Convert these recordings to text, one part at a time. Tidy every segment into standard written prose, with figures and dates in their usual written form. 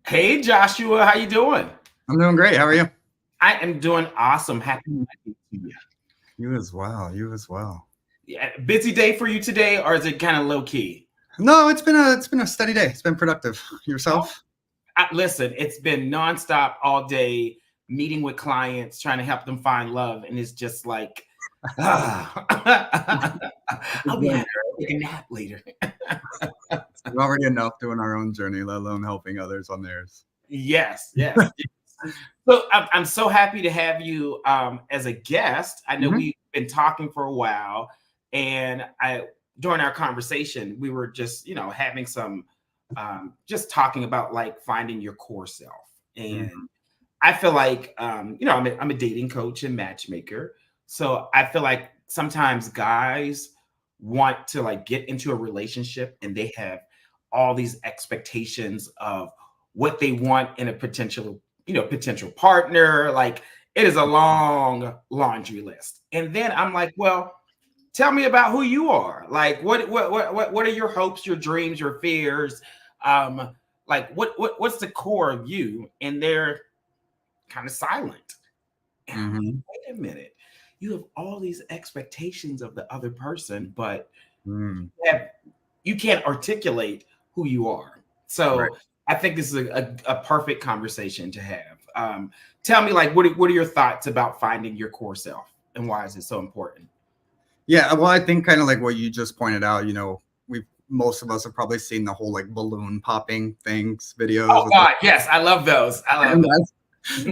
Hey, Joshua, how you doing? I'm doing great. How are you? I am doing awesome. Happy Monday to you. You as well. You as well. Yeah, busy day for you today, or is it kind of low key? No, it's been a steady day. It's been productive. Yourself? Listen, it's been nonstop all day, meeting with clients, trying to help them find love, and it's just like, I'll be happy to take a nap later. It's already enough doing our own journey, let alone helping others on theirs. Yes, yes. So I'm so happy to have you as a guest. I know we've been talking for a while, and during our conversation, we were just having some just talking about like finding your core self. And I feel like I'm a dating coach and matchmaker, so I feel like sometimes guys want to like get into a relationship and they have all these expectations of what they want in a potential partner. Like it is a long laundry list. And then I'm like, well, tell me about who you are. Like what are your hopes, your dreams, your fears? Like what's the core of you? And they're kind of silent. And I'm like, wait a minute. You have all these expectations of the other person, but you can't articulate who you are. So I think this is a perfect conversation to have. Tell me, like, what are your thoughts about finding your core self, and why is it so important? Yeah, well, I think kind of like what you just pointed out. Most of us have probably seen the whole like balloon popping things videos. Oh God, yes, I love those. I love those.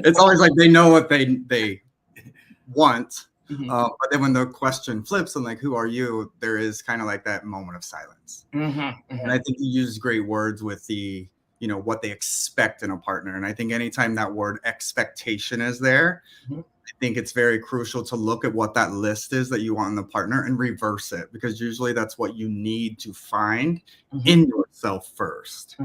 It's always like they know what they want. But then when the question flips and like, who are you? There is kind of like that moment of silence. And I think you use great words with the, what they expect in a partner. And I think anytime that word expectation is there, I think it's very crucial to look at what that list is that you want in the partner and reverse it, because usually that's what you need to find in yourself first.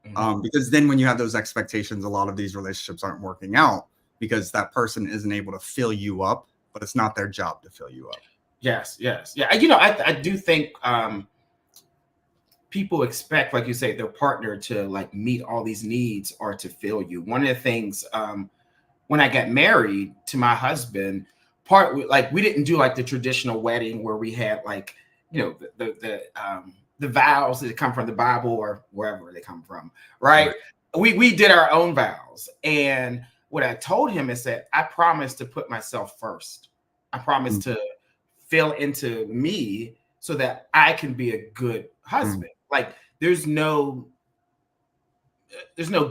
Because then when you have those expectations, a lot of these relationships aren't working out because that person isn't able to fill you up. But it's not their job to fill you up. Yes. Yeah. I do think people expect, like you say, their partner to like meet all these needs or to fill you. One of the things when I got married to my husband, we didn't do like the traditional wedding where we had like the vows that come from the Bible or wherever they come from, right? We did our own vows, and what I told him is that I promised to put myself first. I promised to fill into me so that I can be a good husband. Like there's no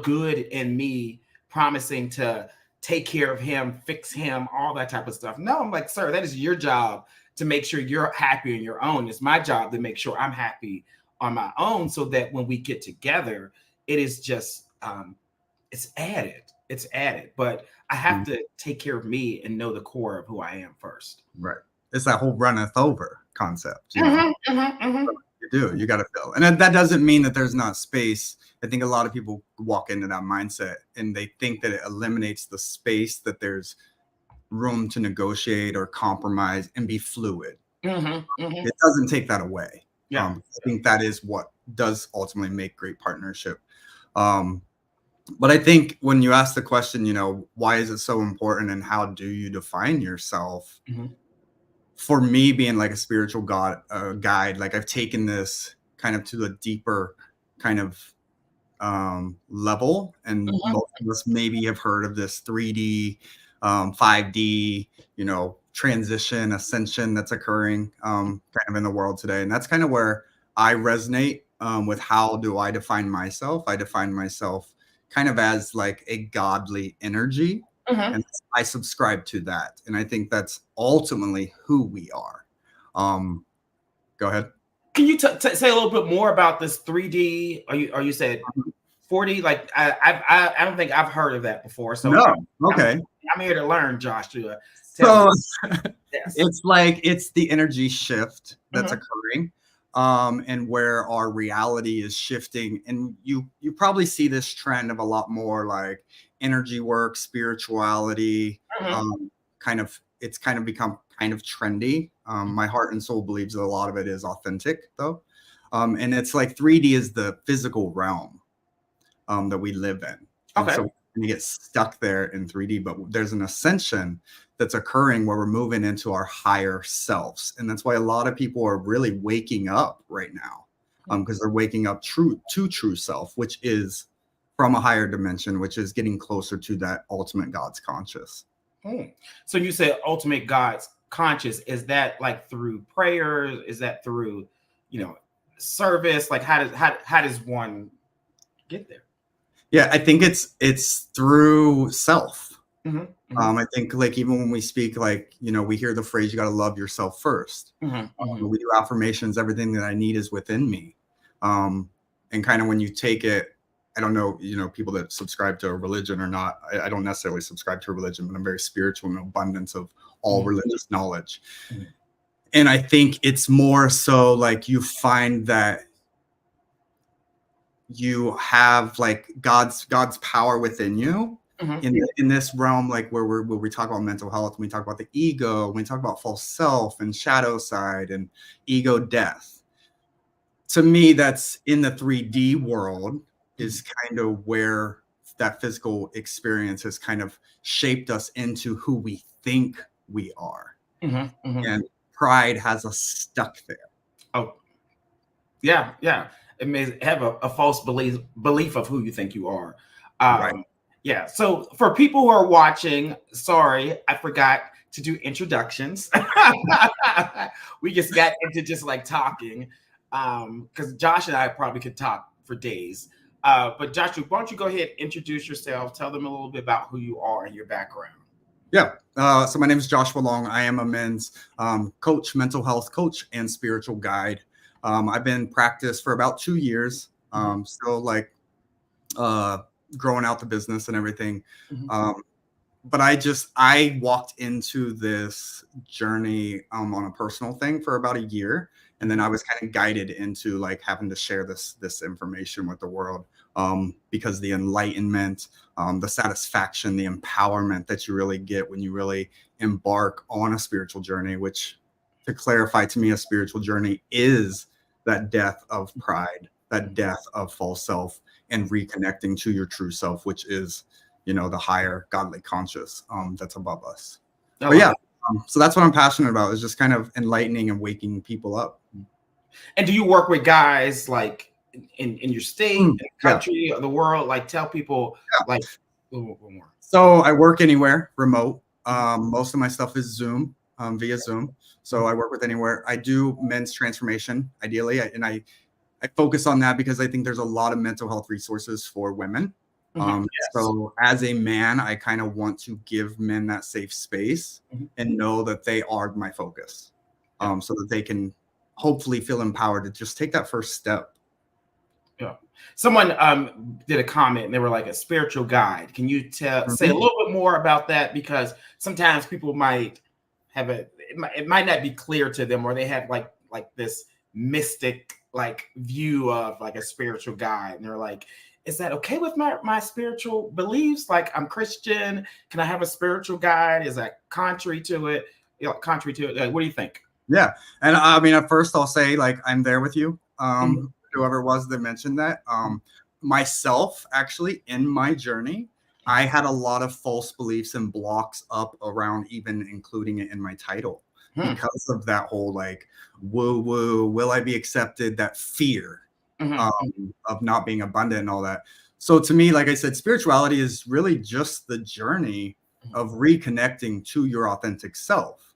good in me promising to take care of him, fix him, all that type of stuff. No, I'm like, sir, that is your job to make sure you're happy on your own. It's my job to make sure I'm happy on my own, so that when we get together, it is just it's added, but I have to take care of me and know the core of who I am first. Right. It's that whole runneth over concept. You got to fill. And that doesn't mean that there's not space. I think a lot of people walk into that mindset and they think that it eliminates the space, that there's room to negotiate or compromise and be fluid. It doesn't take that away. I think that is what does ultimately make great partnership. But I think when you ask the question, you know, why is it so important and how do you define yourself? Mm-hmm. For me, being like a spiritual guide, like I've taken this kind of to a deeper kind of level. And Mm-hmm. most of us maybe have heard of this 3D, 5D, you know, transition, ascension that's occurring kind of in the world today. And that's kind of where I resonate with how do I define myself? I define myself kind of as like a godly energy. Mm-hmm. And I subscribe to that. And I think that's ultimately who we are. Go ahead. Can you say a little bit more about this 3D? Or you said 4D? Like I don't think I've heard of that before. So No. I'm, Okay. I'm here to learn, Joshua. Tell me. So Yes. it's like it's the energy shift that's Mm-hmm. occurring, and where our reality is shifting. And you probably see this trend of a lot more like energy work, spirituality, Mm-hmm. kind of it's kind of become kind of trendy. My heart and soul believes that a lot of it is authentic though. And it's like 3D is the physical realm that we live in. And Okay. so you get stuck there in 3D, but there's an ascension that's occurring where we're moving into our higher selves. And that's why a lot of people are really waking up right now, because they're waking up to true self, which is from a higher dimension, which is getting closer to that ultimate God's conscious. So you said ultimate God's conscious. Is that like through prayers? Is that through, you know, service? Like how does one get there? Yeah, I think it's through self. Mm-hmm. Mm-hmm. I think like even when we speak, like, you know, we hear the phrase, you got to love yourself first. Mm-hmm. We do affirmations, everything that I need is within me. And kind of when you take it, I don't know, you know, people that subscribe to a religion or not. I don't necessarily subscribe to a religion, but I'm very spiritual in abundance of all Mm-hmm. religious knowledge. Mm-hmm. And I think it's more so like you find that you have like God's power within you Mm-hmm. in this realm, like where we talk about mental health, we talk about the ego, we talk about false self and shadow side and ego death. To me, that's in the 3D world is kind of where that physical experience has kind of shaped us into who we think we are. Mm-hmm. Mm-hmm. And pride has us stuck there. Oh, yeah, yeah. It may have a false belief of who you think you are. Right. Yeah. So for people who are watching, sorry, I forgot to do introductions. We just got into just like talking, because Josh and I probably could talk for days. But Joshua, why don't you go ahead and introduce yourself? Tell them a little bit about who you are and your background. Yeah. So my name is Joshua Long. I am a men's coach, mental health coach, and spiritual guide. I've been practiced for about 2 years. Still like growing out the business and everything. Mm-hmm. But I walked into this journey on a personal thing for about a year. And then I was kind of guided into like having to share this information with the world, because the enlightenment, the satisfaction, the empowerment that you really get when you really embark on a spiritual journey, which, to clarify, to me, a spiritual journey is that death of pride, that death of false self, and reconnecting to your true self, which is, you know, the higher godly conscious that's above us. But yeah, so that's what I'm passionate about, is just kind of enlightening and waking people up. And do you work with guys like in your state, in the country, or the world? Like tell people like a little more. So I work anywhere, remote. Most of my stuff is Zoom, via Zoom. So I work with anywhere. I do men's transformation, ideally, and I focus on that because I think there's a lot of mental health resources for women. Yes. So as a man, I kind of want to give men that safe space and know that they are my focus, so that they can hopefully feel empowered to just take that first step. Yeah. Someone did a comment and they were like a spiritual guide. Can you say a little bit more about that? Because sometimes people might have it might not be clear to them, or they have like this mystic like view of like a spiritual guide, and they're like, is that okay with my spiritual beliefs? Like, I'm Christian, can I have a spiritual guide? Is that contrary to it? You know, contrary to it? Like, what do you think? Yeah, and I mean, at first I'll say like I'm there with you. Whoever it was that mentioned that. myself, actually, in my journey, I had a lot of false beliefs and blocks up around even including it in my title because of that whole like woo woo, will I be accepted? That fear of not being abundant and all that. So to me, like I said, spirituality is really just the journey of reconnecting to your authentic self.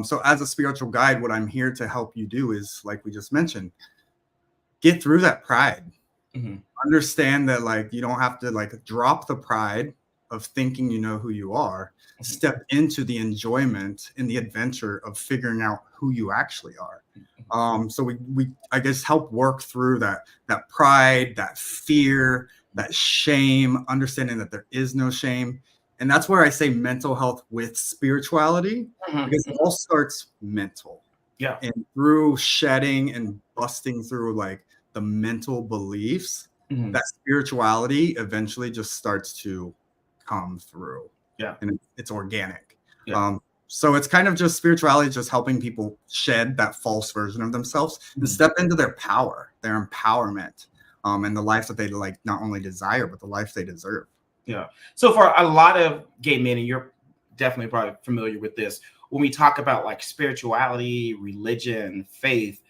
So as a spiritual guide, what I'm here to help you do is, like we just mentioned, get through that pride. Understand that like you don't have to like drop the pride of thinking you know who you are. Step into the enjoyment and the adventure of figuring out who you actually are. So we I guess help work through that pride, that fear, that shame, understanding that there is no shame. And that's where I say mental health with spirituality, because it all starts mental. Yeah. And through shedding and busting through like the mental beliefs, that spirituality eventually just starts to come through. Yeah. And it's organic. Yeah. So it's kind of just spirituality, just helping people shed that false version of themselves and step into their power, their empowerment, and the life that they like not only desire, but the life they deserve. Yeah. So for a lot of gay men, and you're definitely probably familiar with this, when we talk about like spirituality, religion, faith,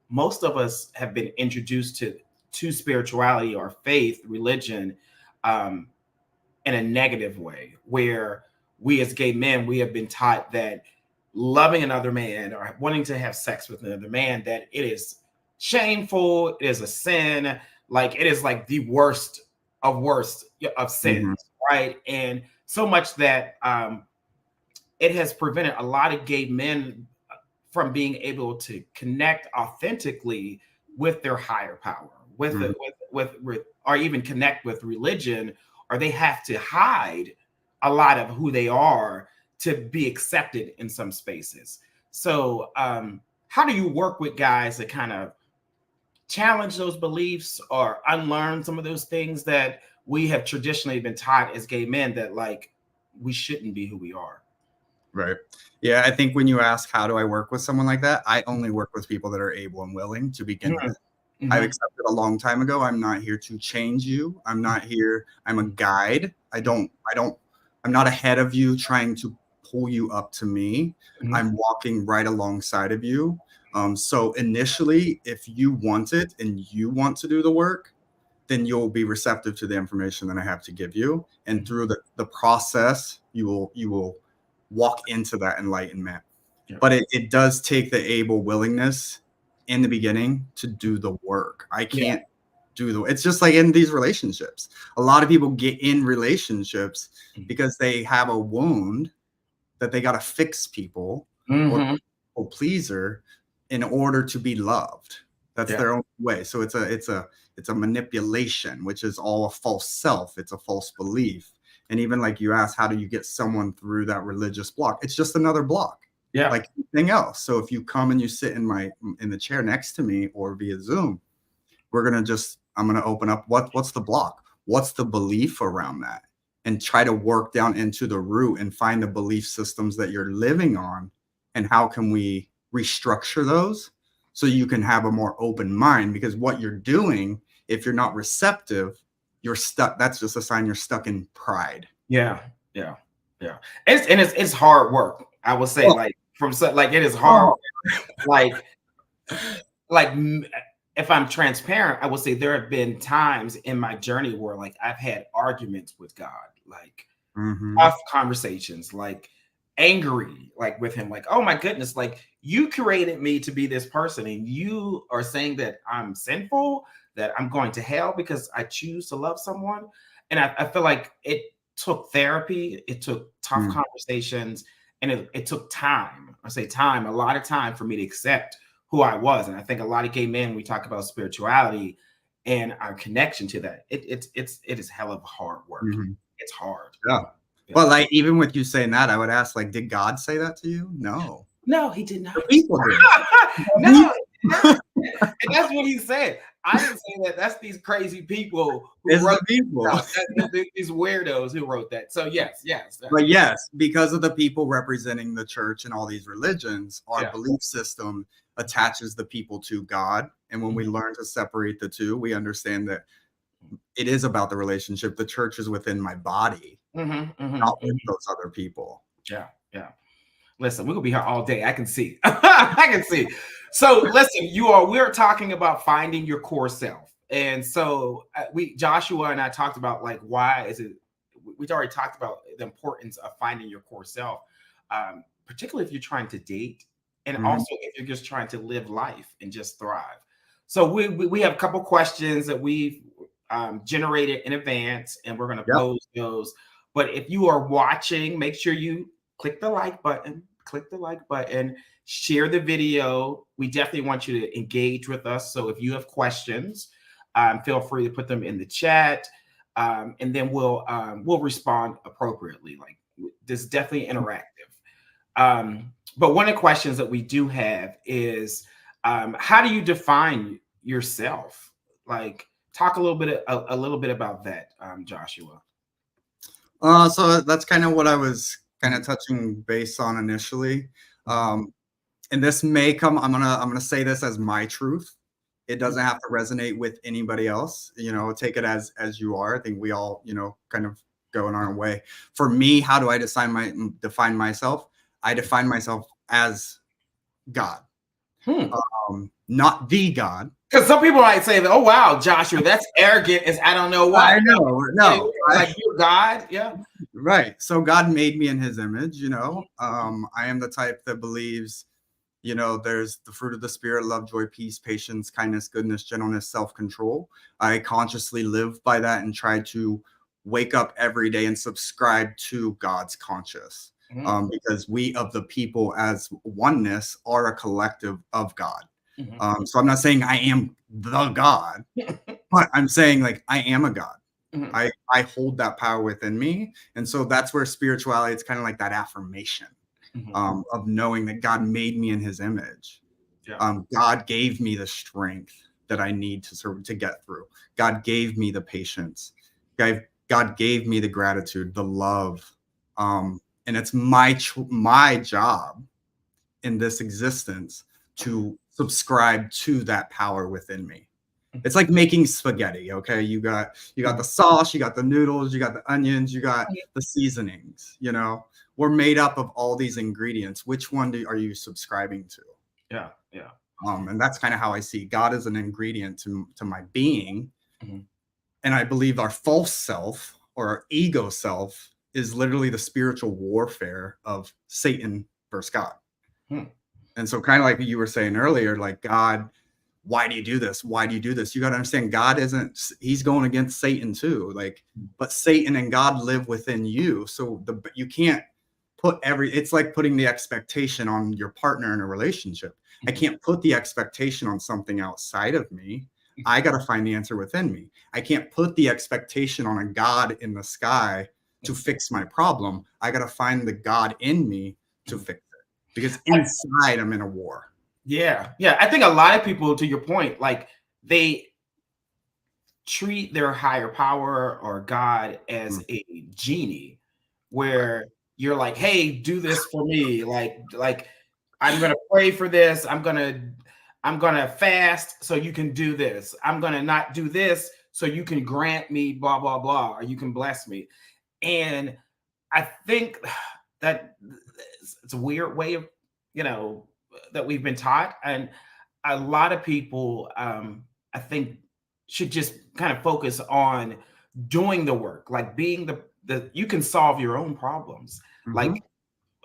most of us have been introduced to spirituality or faith, religion, in a negative way, where we as gay men, we have been taught that loving another man or wanting to have sex with another man, that it is shameful, it is a sin, like it is like the worst of sins, right? And so much that it has prevented a lot of gay men from being able to connect authentically with their higher power, with or even connect with religion, or they have to hide a lot of who they are to be accepted in some spaces. So how do you work with guys that kind of challenge those beliefs or unlearn some of those things that we have traditionally been taught as gay men, that like we shouldn't be who we are? Right. Yeah, I think when you ask how do I work with someone like that, I only work with people that are able and willing to begin with. I've accepted a long time ago. I'm not here to change you. I'm not here. I'm a guide. I'm not ahead of you trying to pull you up to me. I'm walking right alongside of you. So initially, if you want it and you want to do the work, then you'll be receptive to the information that I have to give you. And through the process, you will walk into that enlightenment. Yeah. But it does take the able willingness in the beginning to do the work. I can't do it's just like in these relationships. A lot of people get in relationships because they have a wound that they got to fix people or people pleaser in order to be loved. That's their own way. So it's a manipulation, which is all a false self. It's a false belief. And even like you asked, how do you get someone through that religious block? It's just another block. Yeah. Like anything else. So if you come and you sit in the chair next to me or via Zoom, I'm going to open up what's the block? What's the belief around that? And try to work down into the root and find the belief systems that you're living on. And how can we restructure those so you can have a more open mind? Because what you're doing, if you're not receptive, you're stuck. That's just a sign you're stuck in pride. Yeah. It's hard work. I would say, it is hard. Like if I'm transparent, I would say there have been times in my journey where like I've had arguments with God, like tough conversations, like angry, like with him, like, oh my goodness, like you created me to be this person and you are saying that I'm sinful, that I'm going to hell because I choose to love someone. And I feel like it took therapy, it took tough conversations, and it took time. I say time, a lot of time for me to accept who I was. And I think a lot of gay men, we talk about spirituality and our connection to that. It is hell of hard work. It's hard. Yeah. Well, like even with you saying that, I would ask, like, did God say that to you? No. No, he did not. The people did. No. And that's what he said. I didn't say that. That's these crazy people who wrote these weirdos who wrote that. So yes. But yes, because of the people representing the church and all these religions, our belief system attaches the people to God. And when we learn to separate the two, we understand that it is about the relationship. The church is within my body, not with those other people. Yeah, yeah. Listen, we're gonna be here all day. I can see. I can see. So listen, we're talking about finding your core self. And so Joshua and I talked about like why is it we've already talked about the importance of finding your core self, particularly if you're trying to date and also if you're just trying to live life and just thrive. So we have a couple questions that we've generated in advance, and we're going to pose those. But if you are watching, make sure you click the like button, share the video. We definitely want you to engage with us. So if you have questions, feel free to put them in the chat, and then we'll respond appropriately. Like this is definitely interactive. But one of the questions that we do have is, how do you define yourself? Like, talk a little bit about that, Joshua. So that's kind of what I was kind of touching base on initially. And this may come, I'm gonna say this as my truth. It doesn't have to resonate with anybody else. Take it as you are. I think we all, kind of go in our own way. For me, how do I define myself? I define myself as God, not the God. Because some people might say, "Oh wow, Joshua, that's arrogant." As I don't know why. I know, no, like you're God, yeah. Right. So God made me in His image. I am the type that believes, there's the fruit of the Spirit: love, joy, peace, patience, kindness, goodness, gentleness, self-control. I consciously live by that and try to wake up every day and subscribe to God's conscious. Because we of the people as oneness are a collective of God. So I'm not saying I am the God, but I'm saying like I am a God. I hold that power within me. And so that's where spirituality, it's kind of like that affirmation of knowing that God made me in His image. God gave me the strength that I need to get through. God gave me the patience. God gave me the gratitude, the love. And it's my job in this existence to subscribe to that power within me. It's like making spaghetti. Okay, you got the sauce, you got the noodles, you got the onions, you got the seasonings. We're made up of all these ingredients. Which one are you subscribing to? Yeah. And that's kind of how I see God as an ingredient to my being. And I believe our false self or our ego self is literally the spiritual warfare of Satan versus God. And so kind of like you were saying earlier, like, God, why do you do this? Why do you do this? You got to understand, God he's going against Satan too. Like, but Satan and God live within you. So you can't put it's like putting the expectation on your partner in a relationship. I can't put the expectation on something outside of me. I got to find the answer within me. I can't put the expectation on a God in the sky to fix my problem. I got to find the God in me to fix it, because inside I'm in a war. Yeah. I think a lot of people, to your point, like they treat their higher power or God as a genie, where you're like, "Hey, do this for me." Like I'm gonna pray for this. I'm gonna fast so you can do this. I'm gonna not do this so you can grant me blah blah blah, or you can bless me. And I think that it's a weird way of, that we've been taught. And a lot of people, I think, should just kind of focus on doing the work, like being you can solve your own problems. Like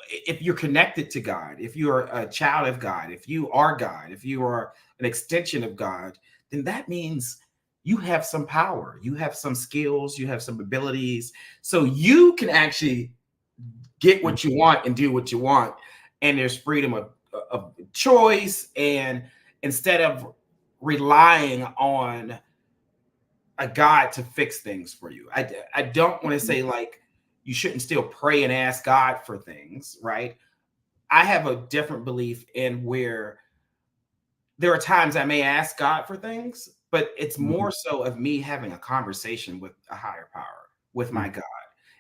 if you're connected to God, if you're a child of God, if you are God, if you are an extension of God, then that means you have some power, you have some skills, you have some abilities, so you can actually get what you want and do what you want. And there's freedom of choice. And instead of relying on a God to fix things for you, I don't want to say like you shouldn't still pray and ask God for things, right? I have a different belief in where there are times I may ask God for things, but it's more so of me having a conversation with a higher power, with my God.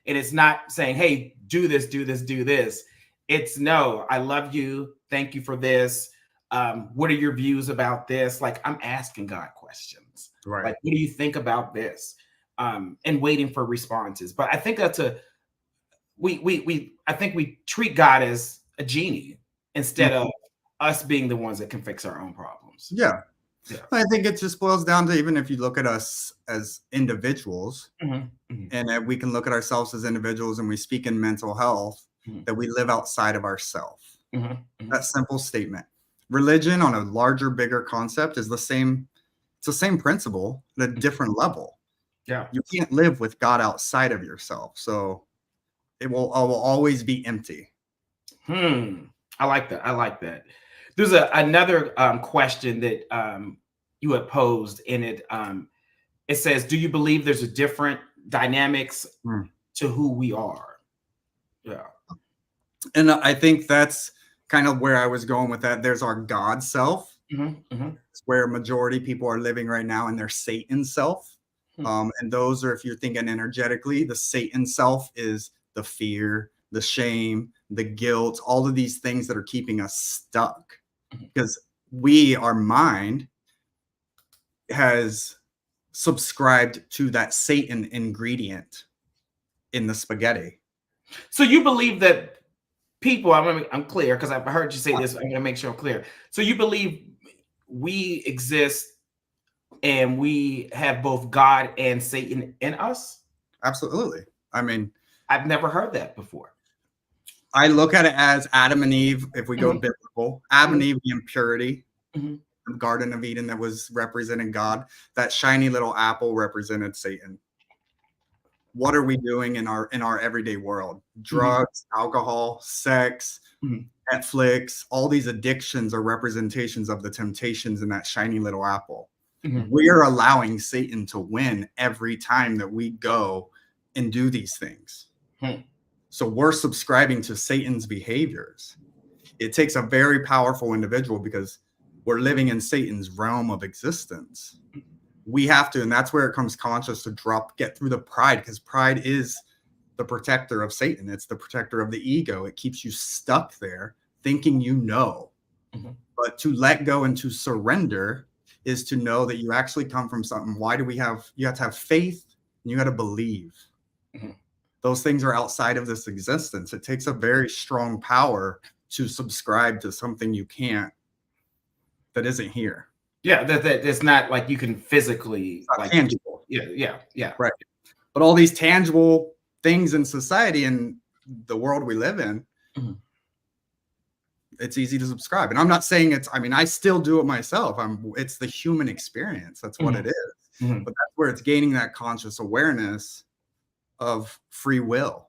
And it's not saying, "Hey, do this, do this, do this." It's, "No, I love you. Thank you for this. What are your views about this? Like, I'm asking God questions. Right. Like, what do you think about this? And waiting for responses. But I think that's I think we treat God as a genie instead of us being the ones that can fix our own problems. Yeah. Yeah. I think it just boils down to, even if you look at us as individuals, and we can look at ourselves as individuals, and we speak in mental health, that we live outside of ourselves. That simple statement. Religion on a larger, bigger concept is the same. It's the same principle at a different level. Yeah. You can't live with God outside of yourself. So it will always be empty. I like that. I like that. There's another question that you had posed in it. It says, do you believe there's a different dynamics to who we are? Yeah. And I think that's kind of where I was going with that. There's our God self. It's where majority people are living right now, and their Satan self. And those are, if you're thinking energetically, the Satan self is the fear, the shame, the guilt, all of these things that are keeping us stuck. Because our mind has subscribed to that Satan ingredient in the spaghetti. So you believe that people, I'm clear because I've heard you say this. I'm going to make sure I'm clear. So you believe we exist and we have both God and Satan in us? Absolutely. I mean, I've never heard that before. I look at it as Adam and Eve, if we go biblical. Adam and Eve, the impurity, the Garden of Eden that was representing God. That shiny little apple represented Satan. What are we doing in our everyday world? Drugs, alcohol, sex, Netflix, all these addictions are representations of the temptations in that shiny little apple. We're allowing Satan to win every time that we go and do these things. So we're subscribing to Satan's behaviors. It takes a very powerful individual, because we're living in Satan's realm of existence. We have to, and that's where it comes conscious to get through the pride, because pride is the protector of Satan. It's the protector of the ego. It keeps you stuck there thinking you know. But to let go and to surrender is to know that you actually come from something. You have to have faith, and you got to believe. Those things are outside of this existence. It takes a very strong power to subscribe to something that isn't here. Yeah, that it's not like you can physically, like, tangible. Yeah. Right. But all these tangible things in society and the world we live in, it's easy to subscribe. And I'm not saying I still do it myself. It's the human experience. That's what it is. But that's where it's gaining that conscious awareness of free will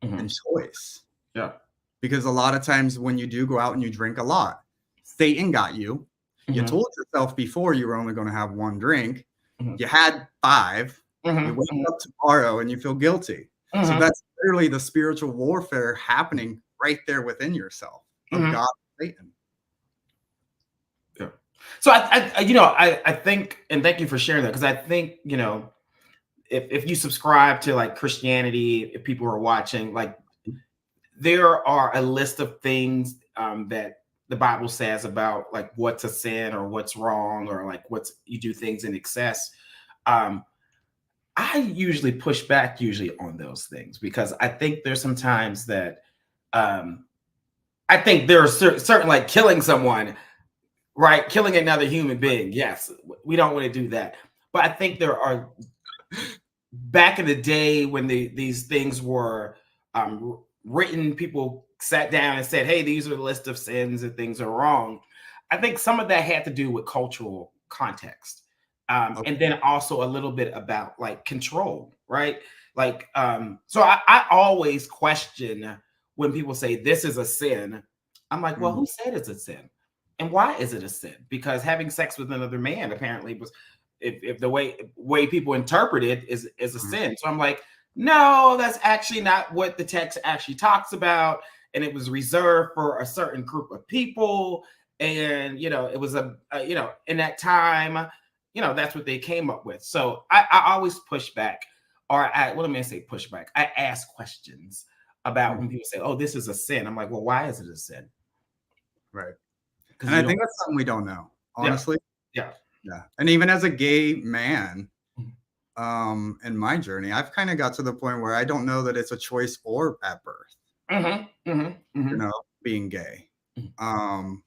and choice. Yeah. Because a lot of times when you do go out and you drink a lot, Satan got you. You told yourself before you were only going to have one drink. You had 5. You wake up tomorrow and you feel guilty. So that's literally the spiritual warfare happening right there within yourself of God and Satan. Yeah. So I think, and thank you for sharing that, because I think, if you subscribe to like Christianity, if people are watching, like, there are a list of things that the Bible says about like what's a sin or what's wrong, or like you do things in excess. I usually push back on those things, because I think there's some times that I think there are certain, like killing someone, right? Killing another human being. Yes, we don't want to do that. But I think there are, back in the day when these things were written, people sat down and said, hey, these are the list of sins and things are wrong. I think some of that had to do with cultural context. And then also a little bit about like control, right? Like, so I always question when people say this is a sin. I'm like, well, who said it's a sin? And why is it a sin? Because having sex with another man apparently was, if the way people interpret it is a sin. So I'm like, no, that's actually not what the text actually talks about. And it was reserved for a certain group of people. And, it was in that time, that's what they came up with. So I always push back, or let me say push back. I ask questions about when people say, oh, this is a sin. I'm like, well, why is it a sin? Right. And I think that's something we don't know, honestly. Yeah. Yeah. And even as a gay man, Mhm. in my journey, I've kind of got to the point where I don't know that it's a choice or at birth, being gay. Mhm. Um,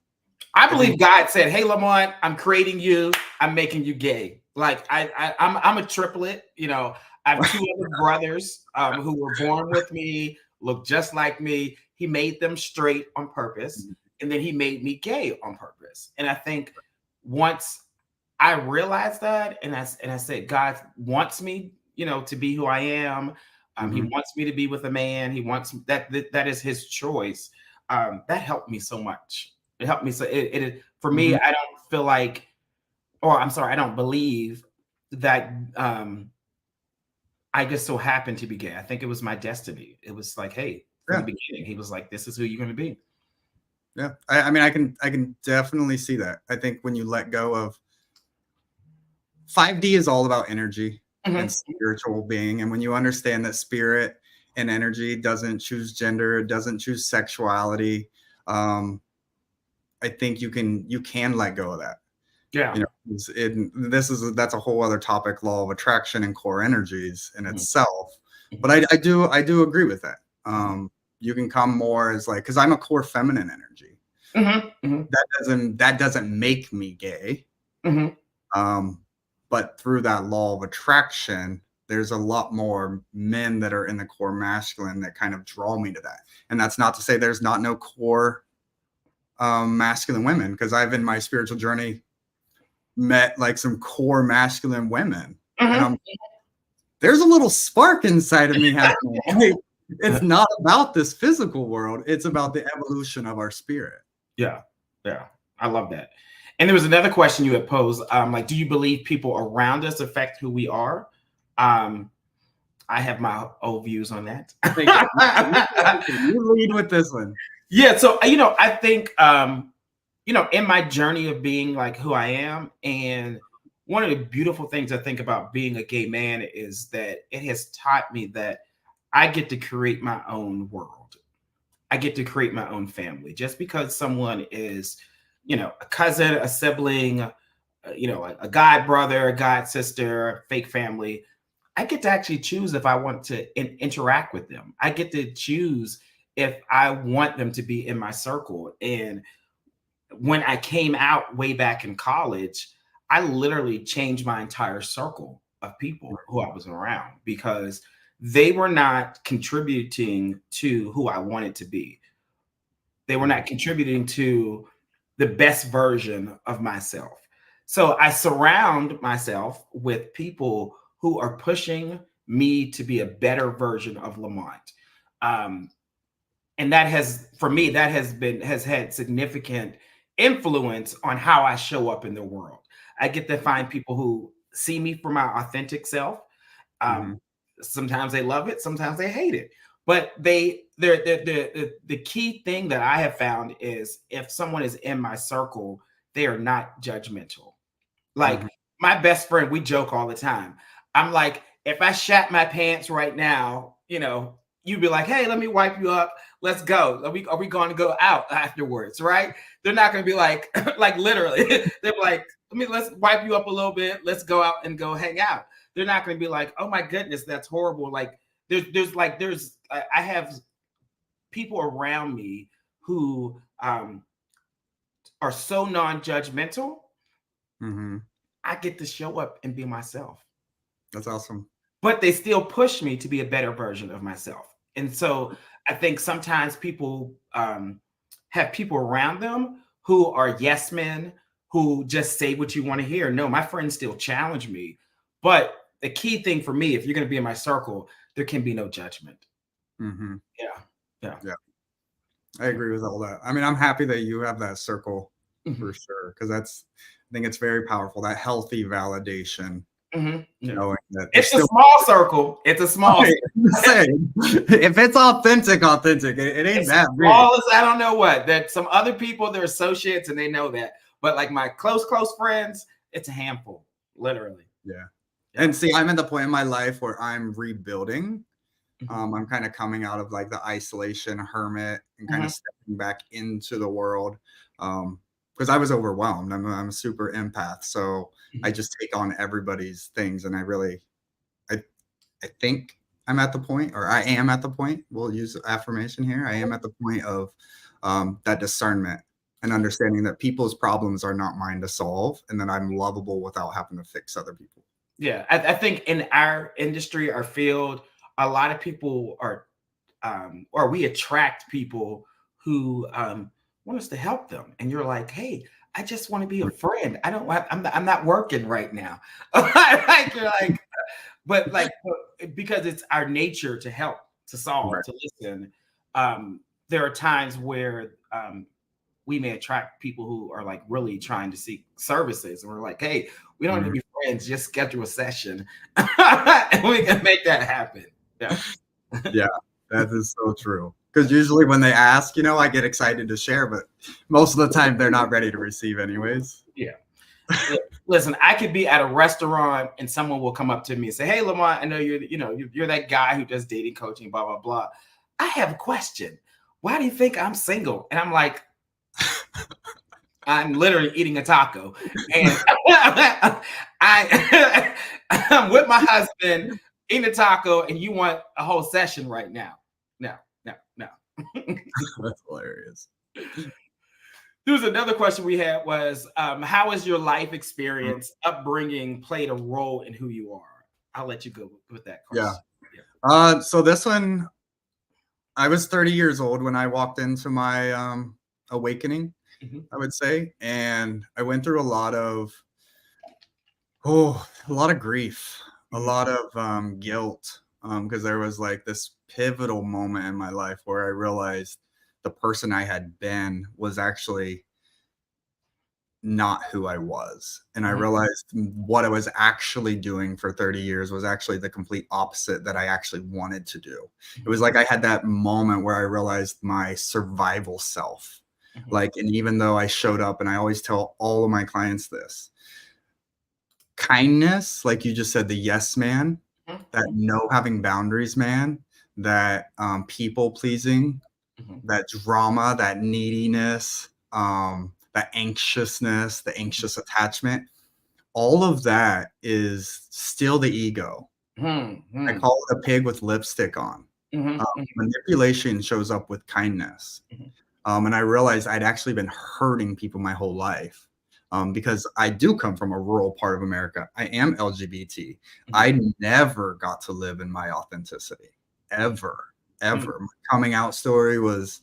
I I think, believe God said, "Hey, Lamont, I'm creating you. I'm making you gay." Like I'm a triplet. I have two other brothers who were born with me, look just like me. He made them straight on purpose, and then he made me gay on purpose. And I think once I realized that, and I said, God wants me, to be who I am. He wants me to be with a man. He wants that is his choice. That helped me so much. It helped me so for me. I don't feel like, or I'm sorry, I don't believe that I just so happened to be gay. I think it was my destiny. It was like, hey, from the beginning, he was like, this is who you're going to be. Yeah. I mean, I can definitely see that. I think when you let go of 5D is all about energy and spiritual being. And when you understand that spirit and energy doesn't choose gender, it doesn't choose sexuality, I think you can let go of that. Yeah. That's a whole other topic, law of attraction and core energies in itself. But I do agree with that. You can come more as like, because I'm a core feminine energy. That doesn't make me gay. But through that law of attraction, there's a lot more men that are in the core masculine that kind of draw me to that. And that's not to say there's not no core masculine women, because I've in my spiritual journey met like some core masculine women, and there's a little spark inside of me happening. Like, it's not about this physical world; it's about the evolution of our spirit. Yeah, I love that. And there was another question you had posed, like, do you believe people around us affect who we are? I have my own views on that. You lead with this one. Yeah, so I think in my journey of being like who I am, and one of the beautiful things I think about being a gay man is that it has taught me that I get to create my own world. I get to create my own family. Just because someone is, a cousin, a sibling, a god brother, a god sister, fake family, I get to actually choose if I want to interact with them. I get to choose if I want them to be in my circle. And when I came out way back in college, I literally changed my entire circle of people who I was around because they were not contributing to who I wanted to be. They were not contributing to the best version of myself. So I surround myself with people who are pushing me to be a better version of Lamont. And that has, for me, has had significant influence on how I show up in the world. I get to find people who see me for my authentic self. Sometimes they love it, sometimes they hate it. But the key thing that I have found is if someone is in my circle, they are not judgmental. Like my best friend, we joke all the time. I'm like, if I shat my pants right now, you'd be like, hey, let me wipe you up. Let's go. Are we going to go out afterwards? Right? They're not going to be like, like literally. They're like, let's wipe you up a little bit. Let's go out and go hang out. They're not going to be like, oh my goodness, that's horrible. Like I have people around me who are so non-judgmental. I get to show up and be myself. That's awesome. But they still push me to be a better version of myself. And so I think sometimes people have people around them who are yes men, who just say what you want to hear. No, my friends still challenge me. But the key thing for me, if you're going to be in my circle, there can be no judgment. Yeah. I agree with all that. I mean, I'm happy that you have that circle for sure, because I think it's very powerful, that healthy validation. Knowing that it's a small circle. It's a small if it's authentic, it ain't that big. Small as I don't know what. That some other people, they're associates and they know that. But like my close friends, it's a handful, literally. Yeah. And see, I'm at the point in my life where I'm rebuilding. I'm kind of coming out of like the isolation hermit and kind of stepping back into the world. because I was overwhelmed. I'm a super empath, so I just take on everybody's things, and I I think I'm at the point, or I am at the point. We'll use affirmation here. I am at the point of that discernment and understanding that people's problems are not mine to solve, and that I'm lovable without having to fix other people. Yeah, I think in our industry, our field, a lot of people are, or we attract people who want us to help them. And you're like, hey, I just want to be a friend. I don't want, I'm not working right now. Like you're like, but like because it's our nature to help, to solve, Right. to listen. There are times where we may attract people who are like really trying to seek services, and we're like, hey, we don't need to be friends, just schedule a session and we can make that happen. Yeah. Yeah, that is so true. Because usually when they ask, I get excited to share, but most of the time they're not ready to receive anyways. Yeah. Listen, I could be at a restaurant and someone will come up to me and say, hey, Lamont, I know you're that guy who does dating coaching, blah, blah, blah. I have a question. Why do you think I'm single? And I'm like, I'm literally eating a taco. And I'm with my husband eating a taco, and you want a whole session right now. No. That's hilarious. There was another question we had was, how has your life experience, upbringing played a role in who you are? I'll let you go with that question. Yeah. So this one, I was 30 years old when I walked into my awakening, I would say. And I went through a lot of grief, a lot of guilt, because there was like this pivotal moment in my life where I realized the person I had been was actually not who I was. And I realized what I was actually doing for 30 years was actually the complete opposite that I actually wanted to do. It was like I had that moment where I realized my survival self. Like, and even though I showed up, and I always tell all of my clients this, kindness, like you just said, the yes man, that no having boundaries man, that people pleasing, that drama, that neediness, that anxiousness, the anxious attachment, all of that is still the ego. I call it a pig with lipstick on. Manipulation shows up with kindness. And I realized I'd actually been hurting people my whole life. Because I do come from a rural part of America. I am LGBT. I never got to live in my authenticity, ever. My coming out story was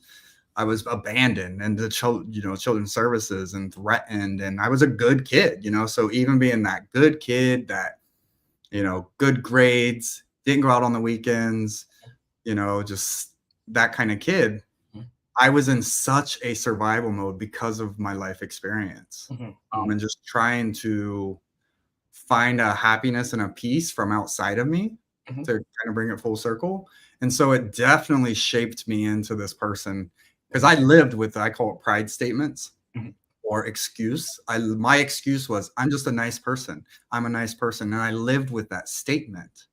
I was abandoned and the children's services and threatened, and I was a good kid, so even being that good kid that, good grades, didn't go out on the weekends, just that kind of kid, I was in such a survival mode because of my life experience, and just trying to find a happiness and a peace from outside of me to kind of bring it full circle. And so it definitely shaped me into this person, because I lived with, I call it pride statements or excuse. My excuse was, I'm just a nice person. I'm a nice person. And I lived with that statement.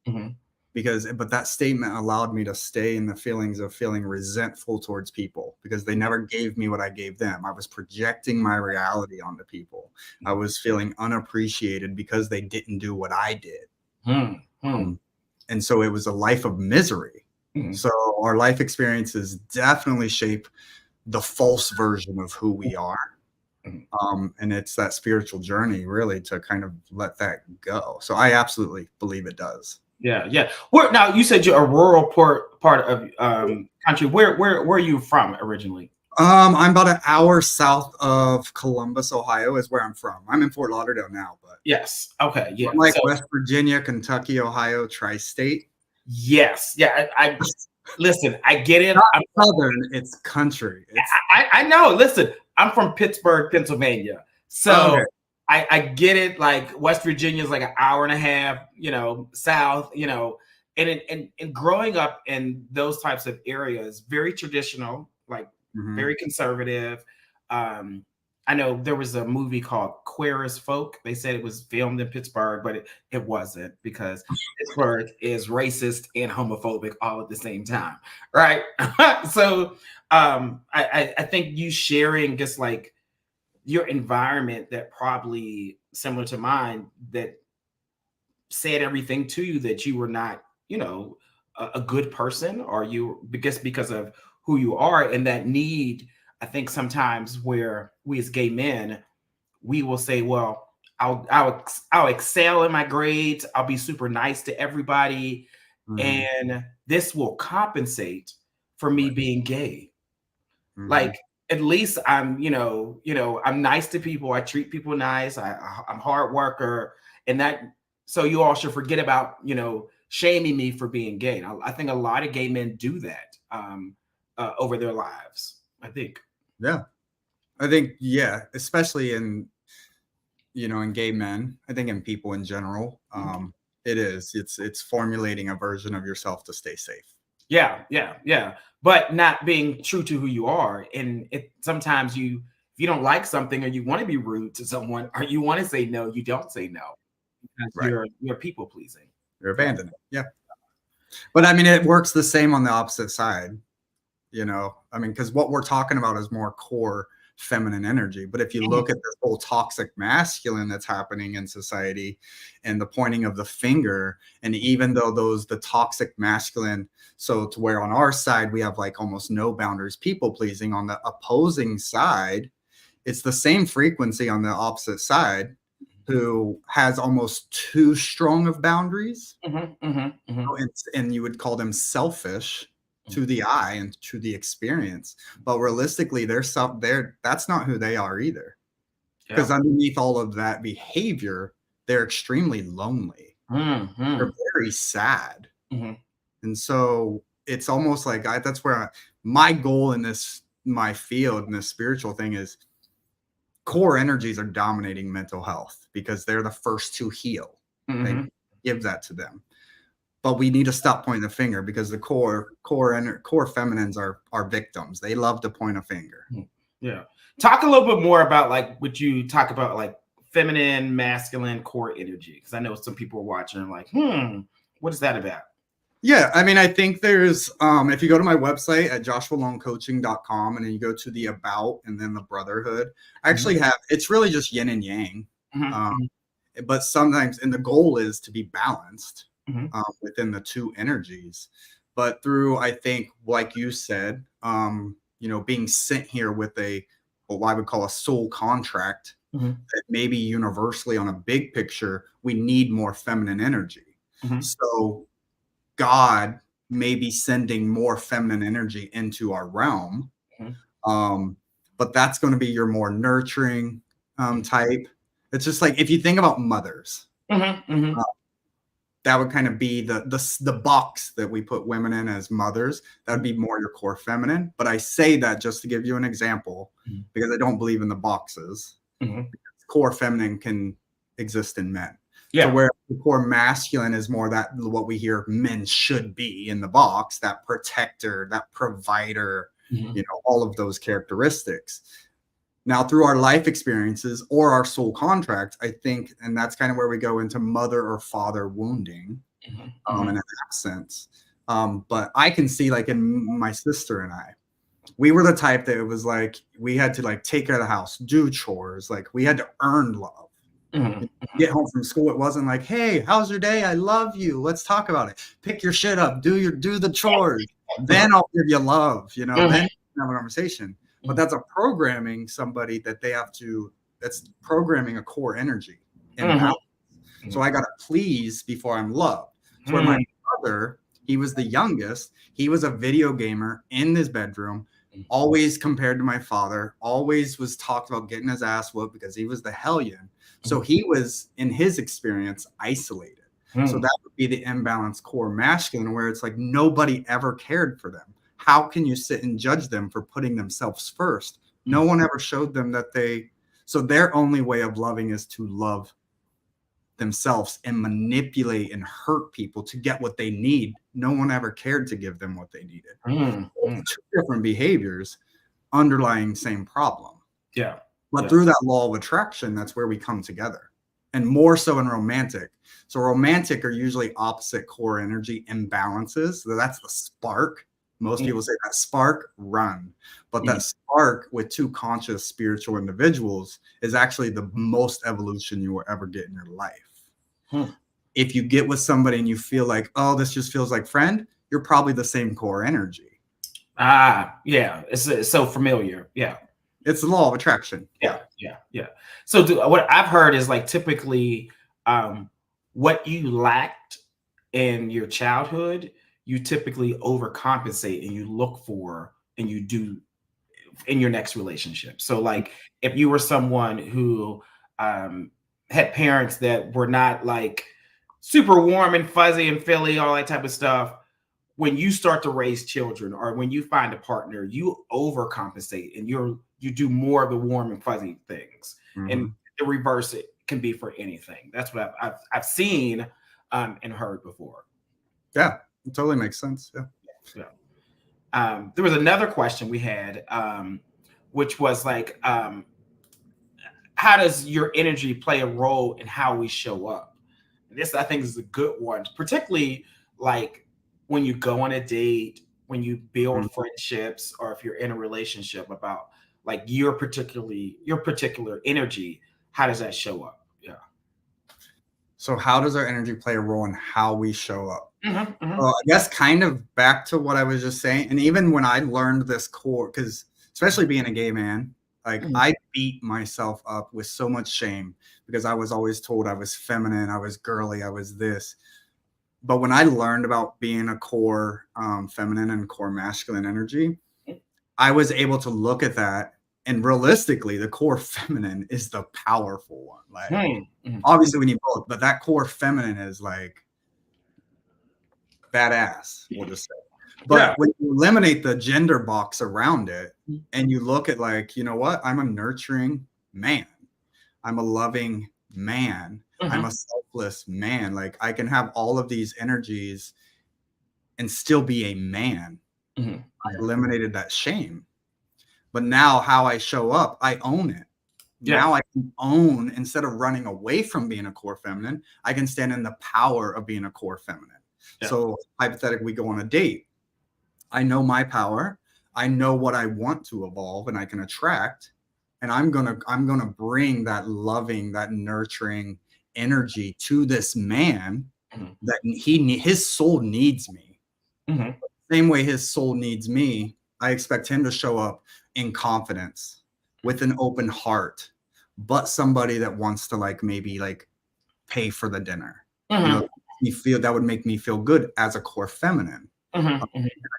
But that statement allowed me to stay in the feelings of feeling resentful towards people, because they never gave me what I gave them. I was projecting my reality onto people. I was feeling unappreciated because they didn't do what I did. And so it was a life of misery. So our life experiences definitely shape the false version of who we are. And it's that spiritual journey really to kind of let that go. So I absolutely believe it does. Yeah. Now you said you're a rural part of country. Where are you from originally? I'm about an hour south of Columbus, Ohio, is where I'm from. I'm in Fort Lauderdale now, but yes. Okay. Yeah. I'm like West Virginia, Kentucky, Ohio, tri-state. Yes. Yeah. I listen. I get it. I'm southern. It's country. I know. Listen, I'm from Pittsburgh, Pennsylvania, so. Okay. I get it. Like West Virginia is like an hour and a half, south, and growing up in those types of areas, very traditional, like very conservative. I know there was a movie called Queer as Folk. They said it was filmed in Pittsburgh, but it wasn't, because Pittsburgh is racist and homophobic all at the same time, right? So I think you sharing just like your environment that probably similar to mine that said everything to you that you were not, a good person, or you because of who you are, and that need. I think sometimes where we as gay men, we will say, well, I'll excel in my grades, I'll be super nice to everybody, and this will compensate for me being gay. Like, at least I'm, I'm nice to people, I treat people nice, I'm hard worker, and that, so you all should forget about, shaming me for being gay. And I think a lot of gay men do that over their lives, I think. Yeah. I think, yeah, especially in, in gay men, I think in people in general, it's formulating a version of yourself to stay safe. Yeah. But not being true to who you are. And sometimes if you don't like something, or you want to be rude to someone, or you want to say no, you don't say no. Because you're people pleasing. You're abandoning. Yeah. But I mean, it works the same on the opposite side, because what we're talking about is more core feminine energy. But if you look at this whole toxic masculine that's happening in society, and the pointing of the finger, and even though the toxic masculine, so to where on our side we have like almost no boundaries, people pleasing, on the opposing side it's the same frequency on the opposite side, who has almost too strong of boundaries. And you would call them selfish to the eye and to the experience, but realistically that's not who they are either, because underneath all of that behavior they're extremely lonely. They're very sad. And so it's almost like that's where my goal in my field, in this spiritual thing, is core energies are dominating mental health because they're the first to heal. They give that to them. But we need to stop pointing the finger, because the core feminines are victims. They love to point a finger. Yeah. Talk a little bit more about like what you talk about, like feminine, masculine, core energy. Because I know some people are watching and like, what is that about? Yeah, I mean, I think there's, if you go to my website at joshualongcoaching.com, and then you go to the about and then the brotherhood, I actually have, it's really just yin and yang. But sometimes, and the goal is to be balanced within the two energies. But through, I think, like you said, being sent here with what I would call a soul contract, that maybe universally on a big picture, we need more feminine energy. So God may be sending more feminine energy into our realm. But that's going to be your more nurturing type. It's just like, if you think about mothers, that would kind of be the box that we put women in as mothers. That would be more your core feminine. But I say that just to give you an example, because I don't believe in the boxes. Core feminine can exist in men. So where the core masculine is more that what we hear men should be in the box, that protector, that provider, all of those characteristics. Now, through our life experiences or our soul contract, I think, and that's kind of where we go into mother or father wounding in that sense. But I can see, like, in my sister and I, we were the type that it was like, we had to like take care of the house, do chores, like we had to earn love. Get home from school, it wasn't like, hey, how's your day? I love you. Let's talk about it. Pick your shit up. Do the chores. Then I'll give you love. Then have a conversation. But that's programming somebody that they have to. That's programming a core energy. So I gotta please before I'm loved. So my brother, he was the youngest. He was a video gamer in his bedroom. Always compared to my father. Always was talked about getting his ass whooped because he was the hellion. So he was, in his experience, isolated. So that would be the imbalanced core masculine, where it's like nobody ever cared for them. How can you sit and judge them for putting themselves first? No one ever showed them that so their only way of loving is to love themselves and manipulate and hurt people to get what they need. No one ever cared to give them what they needed. Two different behaviors underlying same problem. But through that law of attraction, that's where we come together. And more so in romantic. So romantic are usually opposite core energy imbalances. So that's the spark. Most people say that spark, run. But that spark with two conscious spiritual individuals is actually the most evolution you will ever get in your life. If you get with somebody and you feel like, oh, this just feels like friend, you're probably the same core energy. Yeah. It's so familiar. Yeah. It's the law of attraction. Yeah. So what I've heard is like typically what you lacked in your childhood, you typically overcompensate and you look for and you do in your next relationship. So like if you were someone who had parents that were not like super warm and fuzzy and Philly, all that type of stuff, when you start to raise children or when you find a partner, you overcompensate and you do more of the warm and fuzzy things. And the reverse it can be for anything. That's what I've seen and heard before. Yeah, it totally makes sense. Yeah. There was another question we had, which was like, how does your energy play a role in how we show up? And this, I think, is a good one, particularly like when you go on a date, when you build friendships, or if you're in a relationship, about like your particular energy. How does that show up? Yeah. So how does our energy play a role in how we show up? Well, I guess kind of back to what I was just saying. And even when I learned this core, because especially being a gay man, like I beat myself up with so much shame because I was always told I was feminine, I was girly, I was this. But when I learned about being a core feminine and core masculine energy, I was able to look at that. And realistically, the core feminine is the powerful one. Like, obviously we need both, but that core feminine is like badass, we'll just say. But when you eliminate the gender box around it and you look at like, you know what? I'm a nurturing man. I'm a loving man. I'm a selfless man. Like I can have all of these energies and still be a man. I eliminated that shame. But now how I show up, I own it. Now I can own, instead of running away from being a core feminine, I can stand in the power of being a core feminine. So hypothetically, we go on a date. I know my power. I know what I want to evolve and I can attract. And I'm gonna bring that loving, that nurturing energy to this man that his soul needs me. Same way his soul needs me, I expect him to show up in confidence, with an open heart, but somebody that wants to like maybe like pay for the dinner. You know, that would make me feel good as a core feminine. I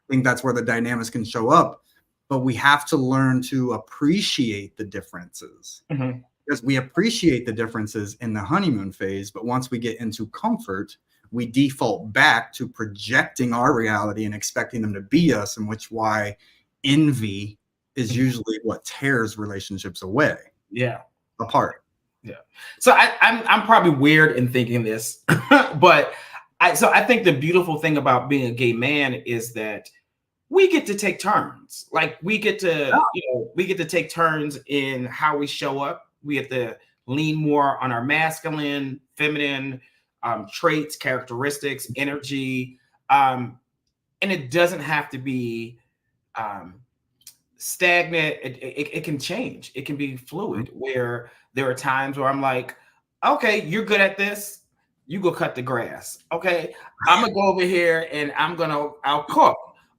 think that's where the dynamics can show up, but we have to learn to appreciate the differences. Because we appreciate the differences in the honeymoon phase, but once we get into comfort, we default back to projecting our reality and expecting them to be us, and why envy is usually what tears relationships away. Apart. So I'm probably weird in thinking this, but I think the beautiful thing about being a gay man is that we get to take turns. Like we get to, we get to take turns in how we show up. We have to lean more on our masculine, feminine traits, characteristics, energy, and it doesn't have to be stagnant. It can change. It can be fluid, where there are times where I'm like, okay, you're good at this, you go cut the grass. Okay, I'm gonna go over here and I'll cook.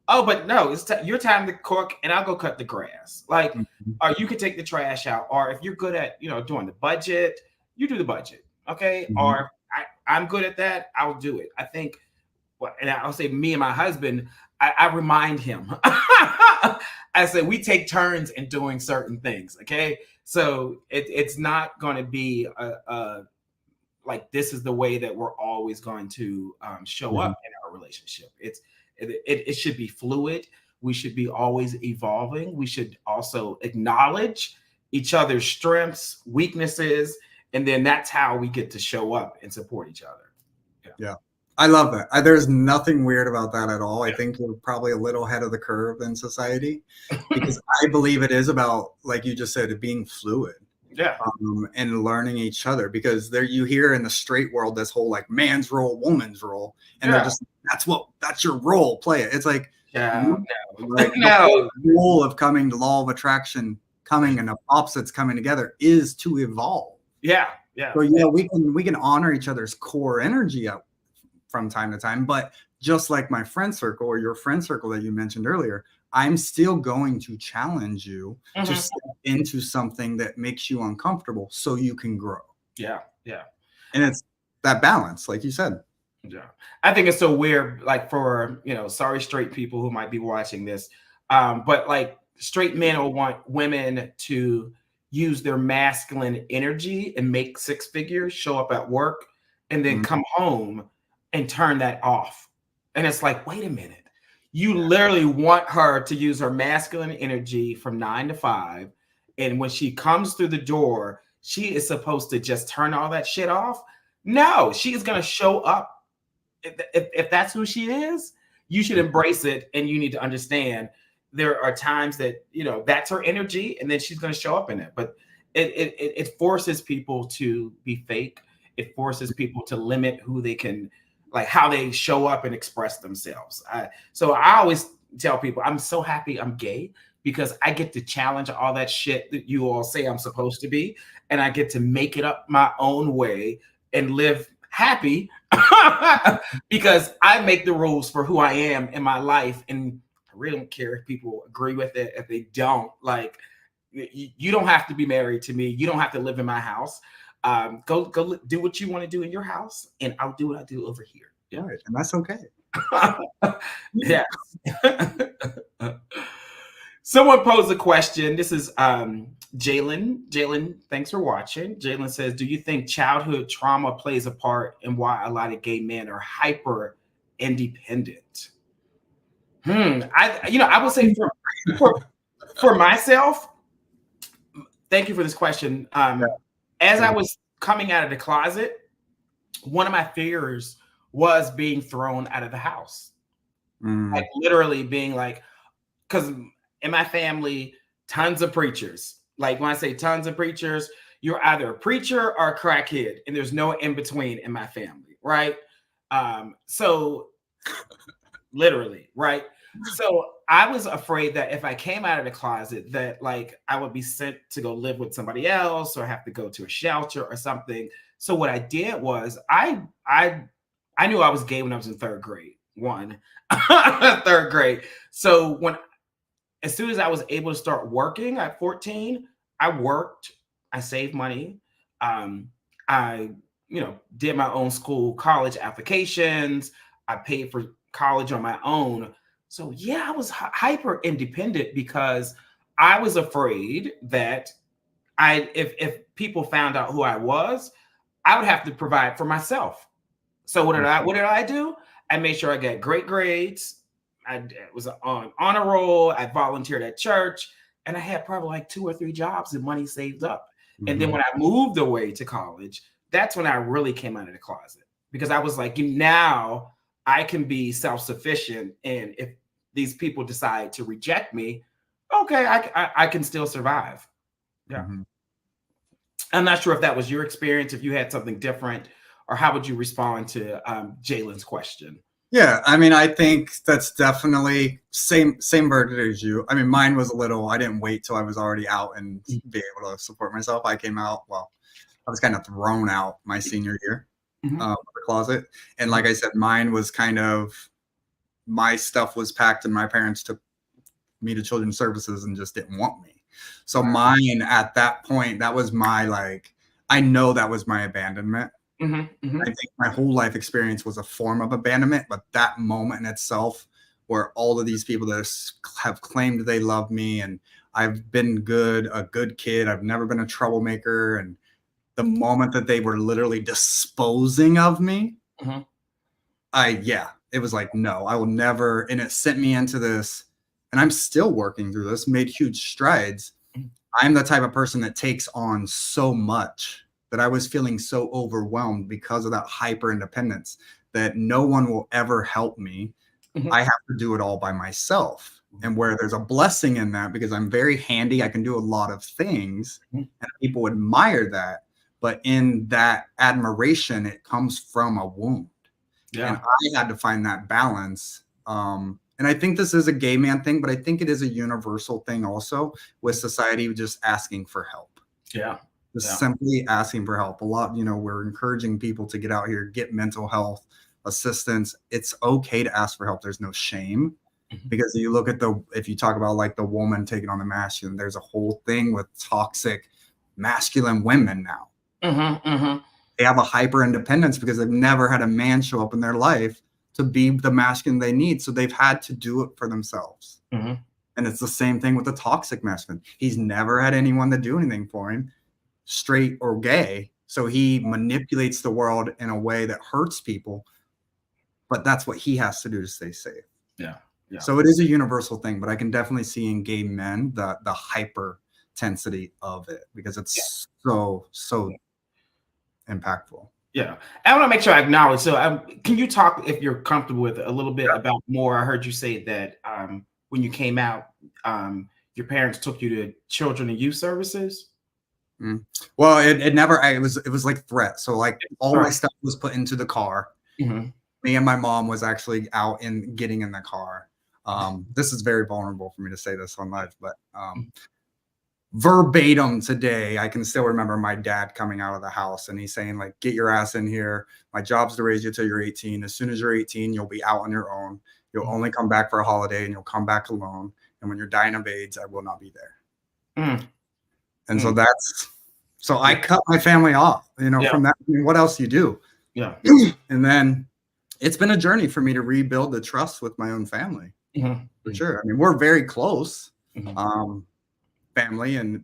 Oh, but no, it's your time to cook and I'll go cut the grass. Like, or you can take the trash out, or if you're good at doing the budget, you do the budget. Okay, or I'm good at that, I'll do it. I think, and I'll say me and my husband, I remind him. I said we take turns in doing certain things. Okay, so it's not going to be like this is the way that we're always going to show up in our relationship. It should be fluid. We should be always evolving. We should also acknowledge each other's strengths, weaknesses, and then that's how we get to show up and support each other. Yeah. I love that. There's nothing weird about that at all. I think you're probably a little ahead of the curve in society, because I believe it is about, like you just said, being fluid. And learning each other, because there you hear in the straight world this whole like man's role, woman's role, and they're just that's your role, play it. It's like No, Like the whole no. goal of coming to law of attraction, coming and opposites coming together is to evolve. Yeah. So yeah, we can honor each other's core energy up from time to time, but just like my friend circle or your friend circle that you mentioned earlier, I'm still going to challenge you to step into something that makes you uncomfortable so you can grow. Yeah. And it's that balance, like you said. Yeah. I think it's so weird, like for, sorry, straight people who might be watching this. But like straight men will want women to use their masculine energy and make six figures, show up at work, and then come home and turn that off. And it's like, wait a minute. You literally want her to use her masculine energy from 9 to 5. And when she comes through the door, she is supposed to just turn all that shit off. No, she is going to show up. If that's who she is, you should embrace it, and you need to understand there are times that that's her energy, and then she's going to show up in it. But it forces people to be fake. It forces people to limit who they can, like how they show up and express themselves. So I always tell people I'm so happy I'm gay because I get to challenge all that shit that you all say I'm supposed to be, and I get to make it up my own way and live happy because I make the rules for who I am in my life. And I really don't care if people agree with it. If they don't, like, you don't have to be married to me. You don't have to live in my house. Go do what you want to do in your house, and I'll do what I do over here. Yeah, right. And that's okay. Yeah. Someone posed a question. This is Jalen. Jalen, thanks for watching. Jalen says, do you think childhood trauma plays a part in why a lot of gay men are hyper independent? I would say for myself, thank you for this question. As I was coming out of the closet, one of my fears was being thrown out of the house. Like literally being like, because in my family, tons of preachers. Like when I say tons of preachers, you're either a preacher or a crackhead, and there's no in between in my family, right? So literally, right? So I was afraid that if I came out of the closet, that like I would be sent to go live with somebody else or have to go to a shelter or something. So what I did was I knew I was gay when I was in third grade. Third grade. So as soon as I was able to start working at 14, I worked, I saved money. I, did my own college applications. I paid for college on my own. So yeah, I was hyper independent because I was afraid that if people found out who I was, I would have to provide for myself. So what did I do? I made sure I got great grades. I was on honor roll. I volunteered at church, and I had probably like 2 or 3 jobs and money saved up. And then when I moved away to college, that's when I really came out of the closet, because I was like, now I can be self-sufficient. And if these people decide to reject me, okay, I can still survive. Yeah. I'm not sure if that was your experience, if you had something different, or how would you respond to Jalen's question? Yeah, I mean, I think that's definitely same verdict as you. I mean, mine was I didn't wait till I was already out and be able to support myself. I came out, I was kind of thrown out my senior year of the closet. And like I said, mine was kind of, my stuff was packed and my parents took me to children's services and just didn't want me. So mine at that point, that was my, I know that was my abandonment. I think my whole life experience was a form of abandonment, but that moment in itself, where all of these people that have claimed they love me and I've been a good kid, I've never been a troublemaker, and the moment that they were literally disposing of me, it was like, no, I will never. And it sent me into this, and I'm still working through this, made huge strides. I'm the type of person that takes on so much, that I was feeling so overwhelmed because of that hyper independence, that no one will ever help me. I have to do it all by myself. And where there's a blessing in that, because I'm very handy, I can do a lot of things, and people admire that. But in that admiration, it comes from a wound. And I had to find that balance. and I think this is a gay man thing, but I think it is a universal thing also with society just asking for help. Yeah. Just simply asking for help. A lot, we're encouraging people to get out here, get mental health assistance. It's okay to ask for help. There's no shame. Because you look at if you talk about like the woman taking on the masculine, there's a whole thing with toxic masculine women now. They have a hyper independence because they've never had a man show up in their life to be the masculine they need. So they've had to do it for themselves. And it's the same thing with the toxic masculine. He's never had anyone to do anything for him, straight or gay. So he manipulates the world in a way that hurts people. But that's what he has to do to stay safe. Yeah. So it is a universal thing, but I can definitely see in gay men the hyper intensity of it because it's so impactful. Yeah, I want to make sure I acknowledge. So, can you talk, if you're comfortable with it, a little bit about more? I heard you say that when you came out, your parents took you to children and youth services. Well, it never. It was like threat. So like all my stuff was put into the car. Me and my mom was actually out and getting in the car. This is very vulnerable for me to say this on live, but verbatim today, I can still remember my dad coming out of the house and he's saying like, get your ass in here. My job's to raise you till you're 18. As soon as you're 18, you'll be out on your own. You'll only come back for a holiday and you'll come back alone. And when you're dying of AIDS, I will not be there. And so I cut my family off, from that. I mean, what else do you do? Yeah. And then it's been a journey for me to rebuild the trust with my own family. For sure. I mean, we're very close family, and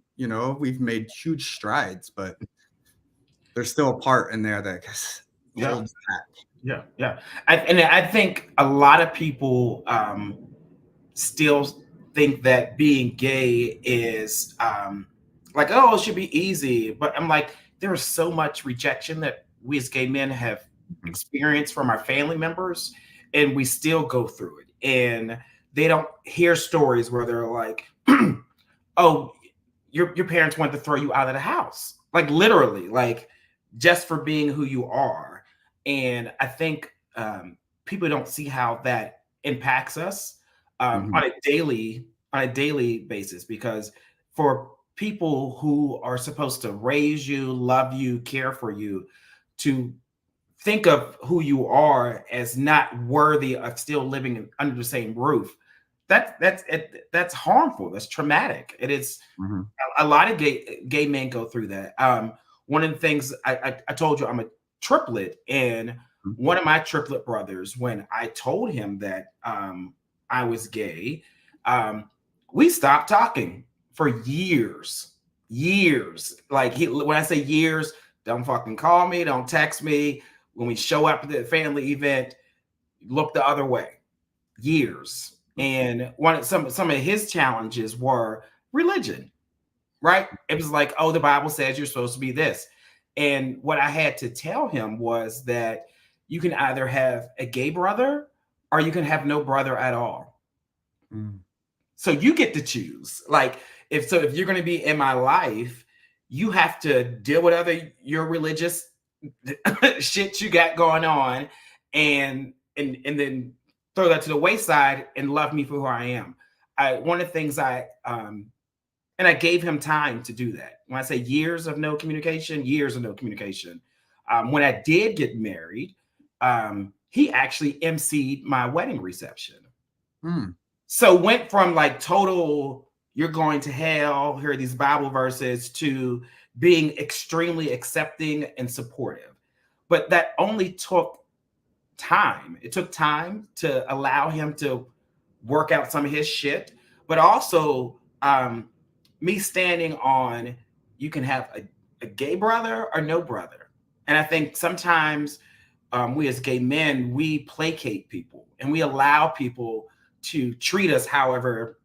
we've made huge strides, but there's still a part in there that holds back. I think a lot of people still think that being gay is like, oh, it should be easy, but I'm like, there is so much rejection that we as gay men have experienced from our family members, and we still go through it. And they don't hear stories where they're like, oh, your parents want to throw you out of the house, like literally, like just for being who you are. And I think people don't see how that impacts us on a daily basis, because for people who are supposed to raise you, love you, care for you, to think of who you are as not worthy of still living under the same roof, that's harmful. That's traumatic. It is. A lot of gay men go through that. One of the things I told you, I'm a triplet, and one of my triplet brothers, when I told him that I was gay, we stopped talking for years. Like when I say years, don't fucking call me, don't text me. When we show up at the family event, look the other way. Years. And some of his challenges were religion, right? It was like, oh, the Bible says you're supposed to be this. And what I had to tell him was that you can either have a gay brother or you can have no brother at all. So you get to choose. Like, if you're going to be in my life, you have to deal with your religious shit you got going on, and then throw that to the wayside and love me for who I am. One of the things and I gave him time to do that. When I say years of no communication. When I did get married, he actually emceed my wedding reception. So went from like total, you're going to hell, here are these Bible verses, to being extremely accepting and supportive. But that only took time. It took time to allow him to work out some of his shit, but also me standing on, you can have a gay brother or no brother. And I think sometimes we as gay men, we placate people and we allow people to treat us however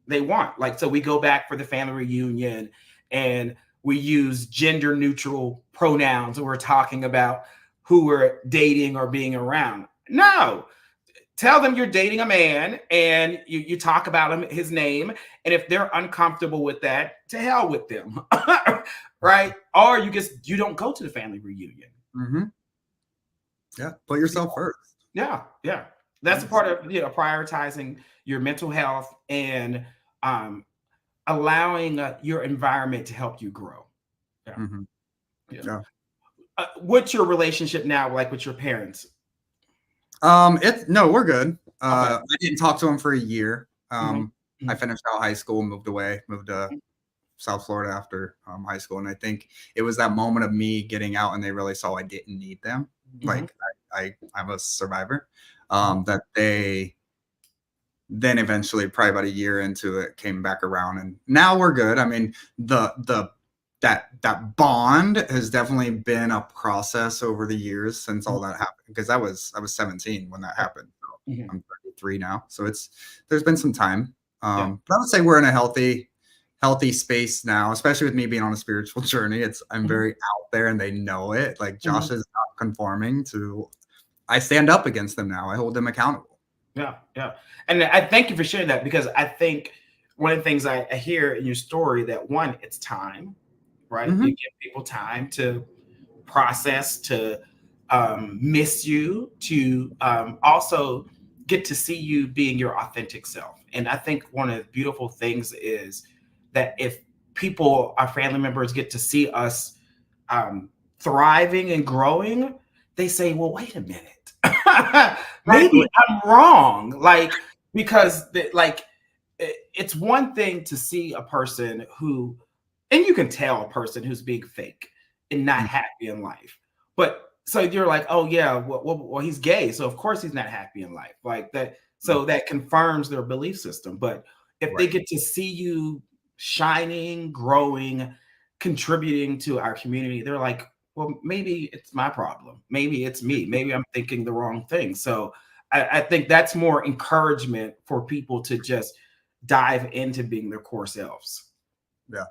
they want. Like, so we go back for the family reunion and we use gender neutral pronouns and we're talking about who we're dating or being around. No, tell them you're dating a man and you talk about his name. And if they're uncomfortable with that, to hell with them. Right? Or you don't go to the family reunion. Yeah. Put yourself first. Yeah. That's a part of prioritizing your mental health and um, allowing your environment to help you grow. Yeah. Mm-hmm. Yeah. Yeah. What's your relationship now like with your parents? No, we're good. Okay. I didn't talk to him for a year. Mm-hmm. I finished out high school, moved to South Florida after high school, and I think it was that moment of me getting out, and they really saw I didn't need them. Mm-hmm. Like I'm a survivor. Mm-hmm. That they then eventually, probably about a year into it, came back around, and now we're good. I mean, that bond has definitely been a process over the years since all that happened, because I was 17 when that happened. So Mm-hmm. I'm 33 now, so there's been some time. Yeah. But I would say we're in a healthy space now, especially with me being on a spiritual journey. I'm very out there, and they know it. Like, Josh is not conforming to. I stand up against them now. I hold them accountable. Yeah, yeah. And I thank you for sharing that, because I think one of the things I hear in your story, that one, it's time, right? Mm-hmm. You give people time to process, to miss you, to also get to see you being your authentic self. And I think one of the beautiful things is that if people, our family members, get to see us thriving and growing, they say, well, wait a minute. Maybe Exactly. I'm wrong. Like, because it's one thing to see a person who, and you can tell a person who's being fake and not happy in life. But so you're like, oh yeah, well, he's gay, so of course he's not happy in life. Like that, so that confirms their belief system. But if they Right. get to see you shining, growing, contributing to our community, they're like, well, maybe it's my problem. Maybe it's me. Maybe I'm thinking the wrong thing. So I think that's more encouragement for people to just dive into being their core selves. Yeah.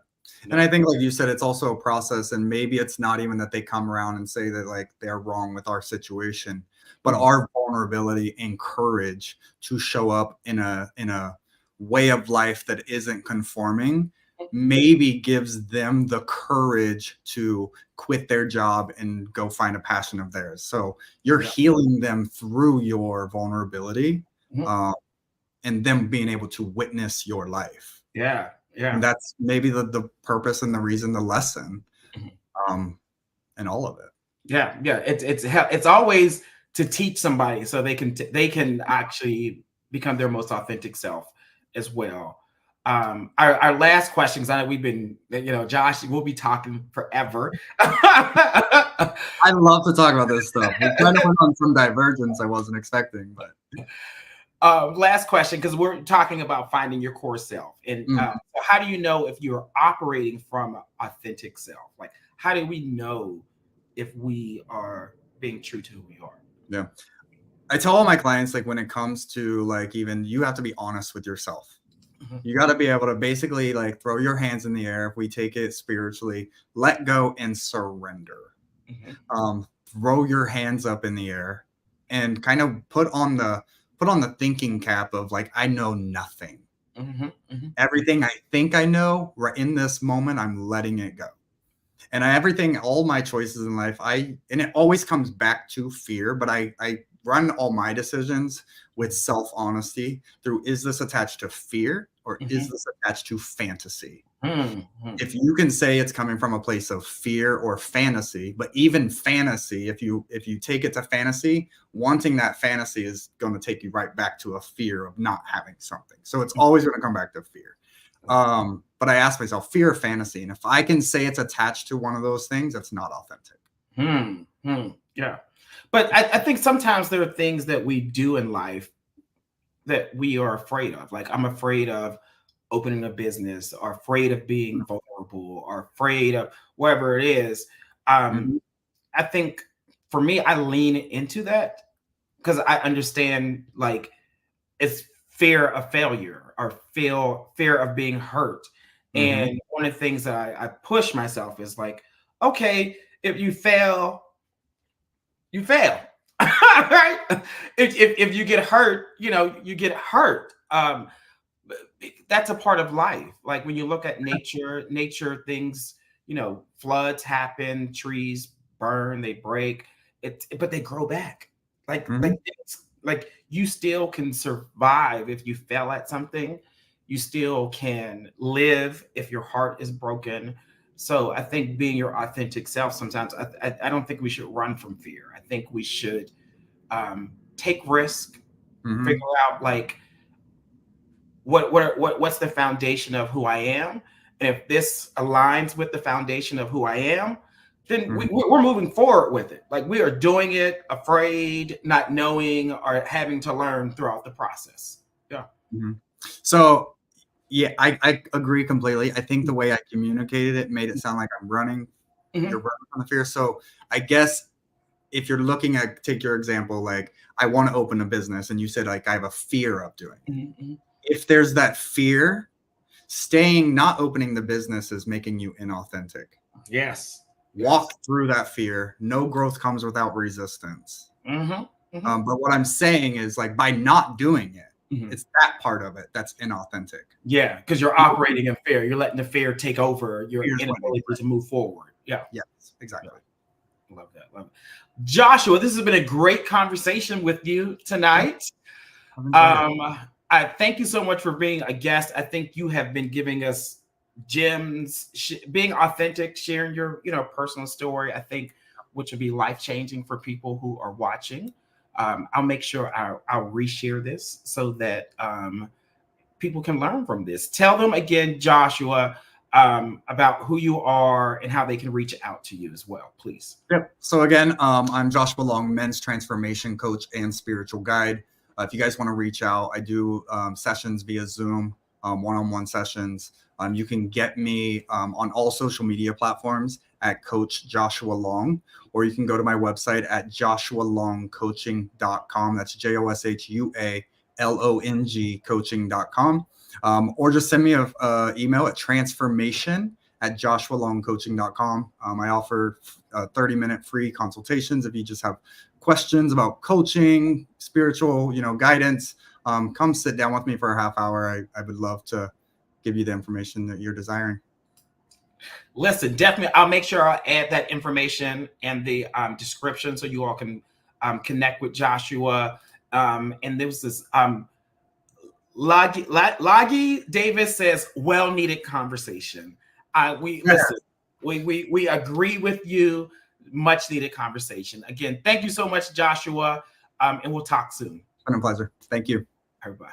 And I think, like you said, it's also a process, and maybe it's not even that they come around and say that like they're wrong with our situation, but our vulnerability and courage to show up in a way of life that isn't conforming maybe gives them the courage to quit their job and go find a passion of theirs. So you're healing them through your vulnerability, and them being able to witness your life. Yeah. Yeah. And that's maybe the purpose and the reason, the lesson, and all of it. Yeah. Yeah. It's always to teach somebody so they can actually become their most authentic self as well. Our last question, because I know we've been, Josh, we'll be talking forever. I love to talk about this stuff. We kind of went on some divergence I wasn't expecting, but last question, because we're talking about finding your core self. And so how do you know if you're operating from an authentic self? Like, how do we know if we are being true to who we are? Yeah. I tell all my clients, like, when it comes to like, even you have to be honest with yourself. You got to be able to basically like throw your hands in the air. If we take it spiritually, let go and surrender. Throw your hands up in the air and kind of put on the thinking cap of like, I know nothing. Everything I think I know right in this moment, I'm letting it go. And all my choices in life, and it always comes back to fear, but I run all my decisions with self-honesty through, is this attached to fear or is this attached to fantasy? If you can say it's coming from a place of fear or fantasy, but even fantasy, if you take it to fantasy, wanting that fantasy is going to take you right back to a fear of not having something. So it's always going to come back to fear. But I ask myself, fear or fantasy? And if I can say it's attached to one of those things, that's not authentic. Yeah. But I think sometimes there are things that we do in life that we are afraid of. Like, I'm afraid of opening a business, or afraid of being vulnerable, or afraid of whatever it is. I think for me, I lean into that because I understand, like, it's fear of failure or fear of being hurt. And one of the things that I push myself is like, okay, if you fail, you fail. Right? If you get hurt, you get hurt. That's a part of life. Like, when you look at nature things, floods happen, trees burn, they break, but they grow back. Like like you still can survive if you fail at something. You still can live if your heart is broken. So I think being your authentic self, sometimes I don't think we should run from fear. I think we should take risk, figure out like what's the foundation of who I am. And if this aligns with the foundation of who I am, then we're moving forward with it. Like we are doing it afraid, not knowing, or having to learn throughout the process. Yeah. So yeah, I agree completely. I think the way I communicated it made it sound like I'm running. You're running from the fear. So I guess if you're looking at, take your example, like I want to open a business and you said like I have a fear of doing it. If there's that fear, not opening the business is making you inauthentic. Yes. Walk through that fear. No growth comes without resistance. But what I'm saying is like by not doing it, it's that part of it that's inauthentic. Yeah, because you're operating in fear. You're letting the fear take over your inability to move forward. Yeah. Yes, exactly. Yeah. Love that. Love it. Joshua, this has been a great conversation with you tonight. I thank you so much for being a guest. I think you have been giving us gems, being authentic, sharing your personal story. I think which would be life-changing for people who are watching. I'll make sure I'll reshare this so that people can learn from this. Tell them again, Joshua, about who you are and how they can reach out to you as well, please. Yep. So again, I'm Joshua Long, men's transformation coach and spiritual guide. If you guys want to reach out, I do sessions via Zoom, one-on-one sessions. You can get me on all social media platforms at Coach Joshua Long, or you can go to my website at joshualongcoaching.com. That's JOSHUALONG coaching.com. Or just send me an email at transformation@joshualongcoaching.com. I offer 30-minute free consultations if you just have questions about coaching, spiritual, guidance. Come sit down with me for a half hour. I would love to give you the information that you're desiring. Listen, definitely, I'll make sure I'll add that information in the description so you all can connect with Joshua. And there was this Lagi Davis says, well-needed conversation. Listen, we agree with you. Much needed conversation. Again, thank you so much, Joshua. And we'll talk soon. It's been a pleasure. Thank you. Everybody.